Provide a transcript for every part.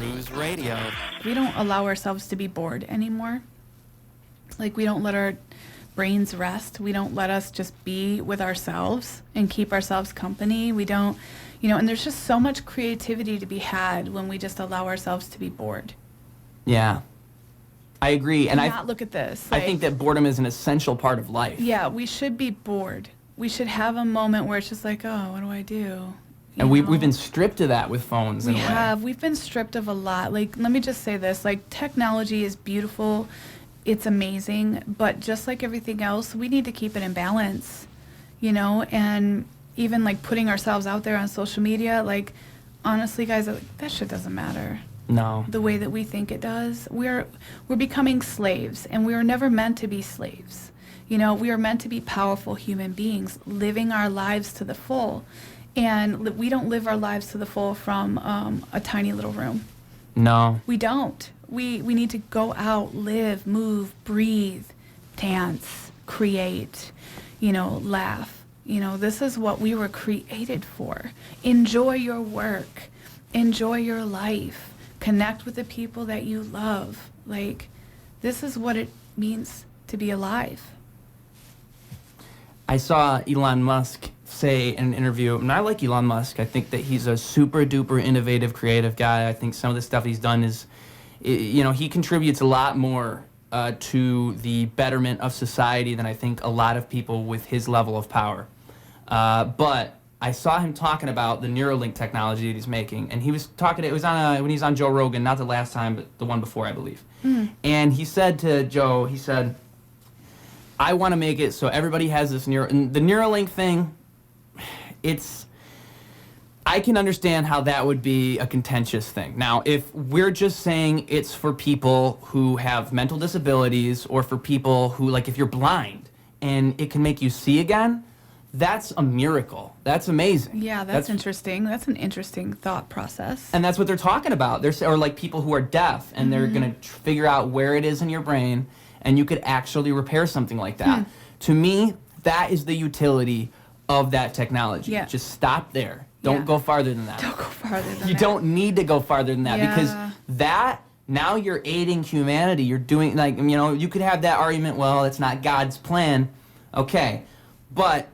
Ruse Radio. We don't allow ourselves to be bored anymore. Like, we don't let our brains rest. We don't let us just be with ourselves and keep ourselves company. We don't, and there's just so much creativity to be had when we just allow ourselves to be bored. Yeah. I agree. And not look at this. I think that boredom is an essential part of life. Yeah, we should be bored. We should have a moment where it's just like, oh, what do I do? And we've been stripped of that with phones in a way. We have. We've been stripped of a lot. Like, let me just say this. Like, technology is beautiful. It's amazing. But just like everything else, we need to keep it in balance, And even, like, putting ourselves out there on social media, like, honestly, guys, that shit doesn't matter. No. The way that we think it does. We're becoming slaves, and we were never meant to be slaves. We are meant to be powerful human beings, living our lives to the full. And we don't live our lives to the full from a tiny little room. No. We don't. We need to go out, live, move, breathe, dance, create, laugh. This is what we were created for. Enjoy your work. Enjoy your life. Connect with the people that you love. Like, this is what it means to be alive. I saw Elon Musk say in an interview, and I like Elon Musk. I think that he's a super duper innovative, creative guy. I think some of the stuff he's done is, he contributes a lot more to the betterment of society than I think a lot of people with his level of power. But I saw him talking about the Neuralink technology that he's making, and he was talking. It was on when he was on Joe Rogan, not the last time, but the one before, I believe. And he said to Joe, he said, "I want to make it so everybody has this the Neuralink thing. I can understand how that would be a contentious thing. Now, if we're just saying it's for people who have mental disabilities or for people who, like, if you're blind and it can make you see again, that's a miracle. That's amazing." Yeah, that's interesting. That's an interesting thought process. And that's what they're talking about. Or like people who are deaf, and they're going to figure out where it is in your brain, and you could actually repair something like that. To me, that is the utility of that technology. Yeah. Just stop there. Don't go farther than that. Don't go farther than that. You don't need to go farther than that, because that, now you're aiding humanity. You're doing, like, you could have that argument, well, it's not God's plan. Okay. But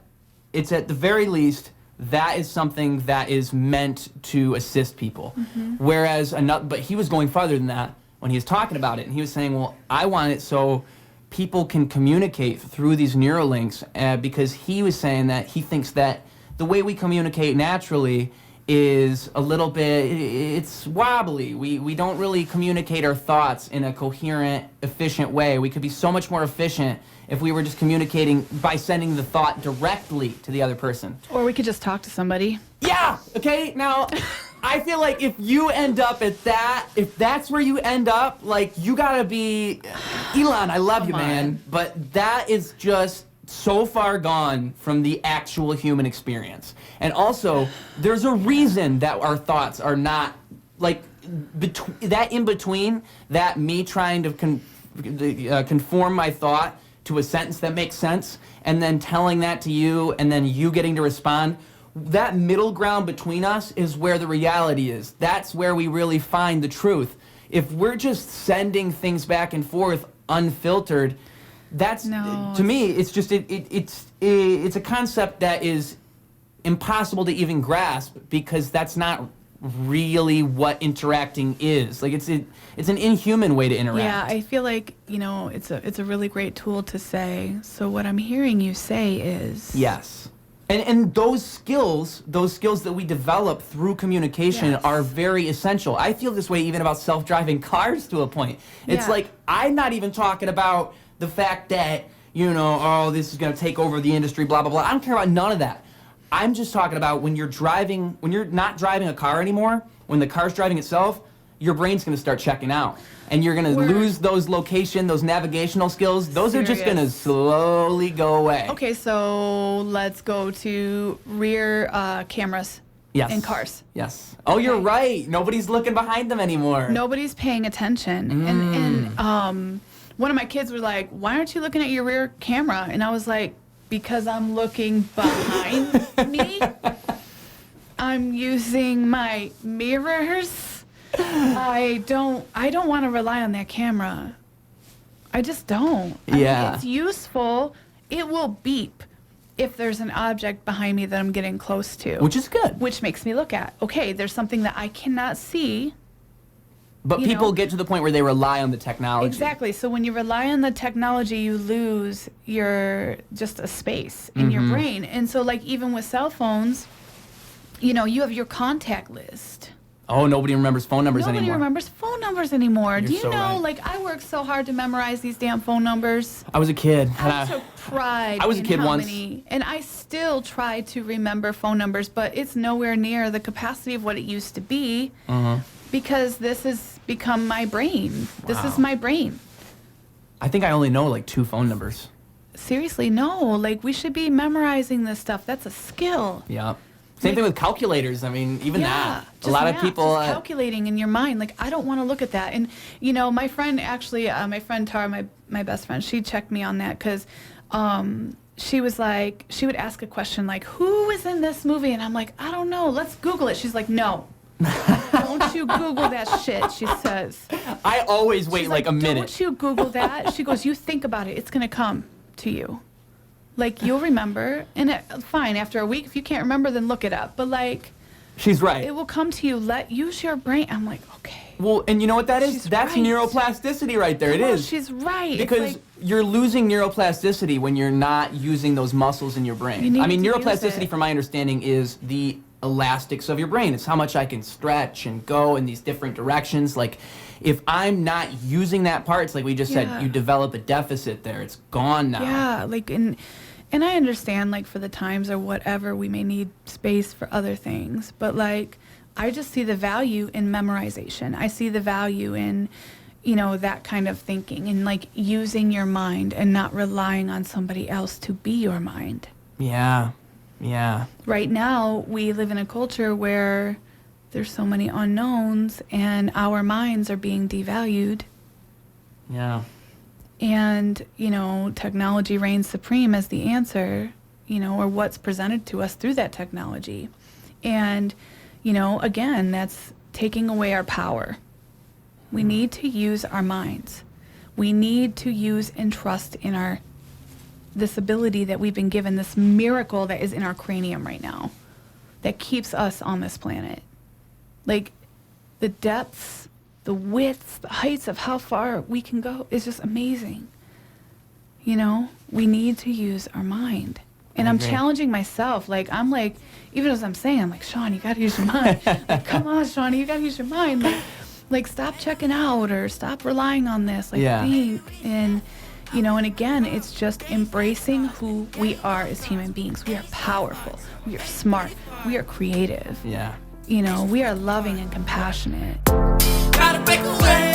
it's at the very least, that is something that is meant to assist people. Whereas, but he was going farther than that when he was talking about it. And he was saying, well, I want it so people can communicate through these Neuralinks, because he was saying that he thinks that the way we communicate naturally is a little bit, it's wobbly. We don't really communicate our thoughts in a coherent, efficient way. We could be so much more efficient if we were just communicating by sending the thought directly to the other person. Or we could just talk to somebody. Yeah, okay, now, I feel like if you end up at that, if that's where you end up, like, you gotta be, Elon, I love you, man, but that is just so far gone from the actual human experience. And also, there's a reason that our thoughts are not, like, that in between, that me trying to conform my thought to a sentence that makes sense, and then telling that to you, and then you getting to respond, that middle ground between us is where the reality is. That's where we really find the truth. If we're just sending things back and forth unfiltered, that's, to me, it's just, it's a concept that is impossible to even grasp, because that's not really what interacting is. Like, it's an inhuman way to interact. Yeah, I feel like, it's a really great tool to say, so what I'm hearing you say is... Yes. And those skills that we develop through communication are very essential. I feel this way even about self-driving cars to a point. It's like, I'm not even talking about the fact that, this is going to take over the industry, blah, blah, blah. I don't care about none of that. I'm just talking about when you're not driving a car anymore, when the car's driving itself, your brain's going to start checking out. And you're going to lose those navigational skills. Those are just going to slowly go away. Okay, so let's go to rear cameras in cars. Yes. Oh, you're right. Nobody's looking behind them anymore. Nobody's paying attention. And one of my kids were like, why aren't you looking at your rear camera? And I was like, because I'm looking behind me. I'm using my mirrors I don't want to rely on that camera. I just don't. I Yeah. mean, it's useful. It will beep if there's an object behind me that I'm getting close to. Which is good. Which makes me look at, okay, there's something that I cannot see. But You people know. get to the point where they rely on the technology. Exactly. So when you rely on the technology, you lose just a space in your brain. And so like even with cell phones, you know, you have your contact list. Oh, nobody remembers phone numbers Nobody anymore. remembers phone numbers anymore. You're Do you so know, right. like, I worked so hard to memorize these damn phone numbers. I was a kid. and I took pride I was a in kid how once. many, and I still try to remember phone numbers, but it's nowhere near the capacity of what it used to be because this has become my brain. This is Wow. my brain. I think I only know like 2 phone numbers. Seriously, no. Like, we should be memorizing this stuff. That's a skill. Yeah. Same thing with calculators. I mean, even that. A just lot of math, people. just calculating in your mind. Like, I don't want to look at that. And you know, my friend actually, my friend Tara, my best friend, she checked me on that because she was like, she would ask a question like, "Who is in this movie?" And I'm like, "I don't know. Let's Google it." She's like, "No, don't you Google that shit." She says. I always wait She's like a minute. Don't you Google that? She goes, "You think about it. It's gonna come to you." Like, you'll remember, and fine, after a week, if you can't remember, then look it up. But, like, She's right. it will come to you. Use your brain. I'm like, okay. Well, and you know what that is? She's That's right. neuroplasticity right there. It Come on, is. she's right. It's Because like, you're losing neuroplasticity when you're not using those muscles in your brain. You need I mean, to use neuroplasticity, it. from my understanding, is the elastics of your brain. It's how much I can stretch and go in these different directions. Like, if I'm not using that part, it's like we just Yeah. said, you develop a deficit there. It's gone now. yeah, like, and I understand, like, for the times or whatever, we may need space for other things. But, like, I just see the value in memorization. I see the value in, you know, that kind of thinking and, like, using your mind and not relying on somebody else to be your mind. Yeah. Yeah. Right now, we live in a culture where there's so many unknowns and our minds are being devalued. Yeah. And, you know, technology reigns supreme as the answer, you know, or what's presented to us through that technology. And, you know, again, that's taking away our power. We need to use our minds. We need to use and trust in this ability that we've been given, this miracle that is in our cranium right now, that keeps us on this planet. Like, the depths, the widths, the heights of how far we can go is just amazing. You know, we need to use our mind. And I I'm agree. challenging myself. Like, I'm like, even as I'm saying, I'm like, Sean, you gotta use your mind. Like, come on, Sean, you gotta use your mind. Like, stop checking out or stop relying on this. Like, Yeah. think. And, you know, and again, it's just embracing who we are as human beings. We are powerful. We are smart. We are creative. Yeah. You know, we are loving and compassionate. Gotta break away.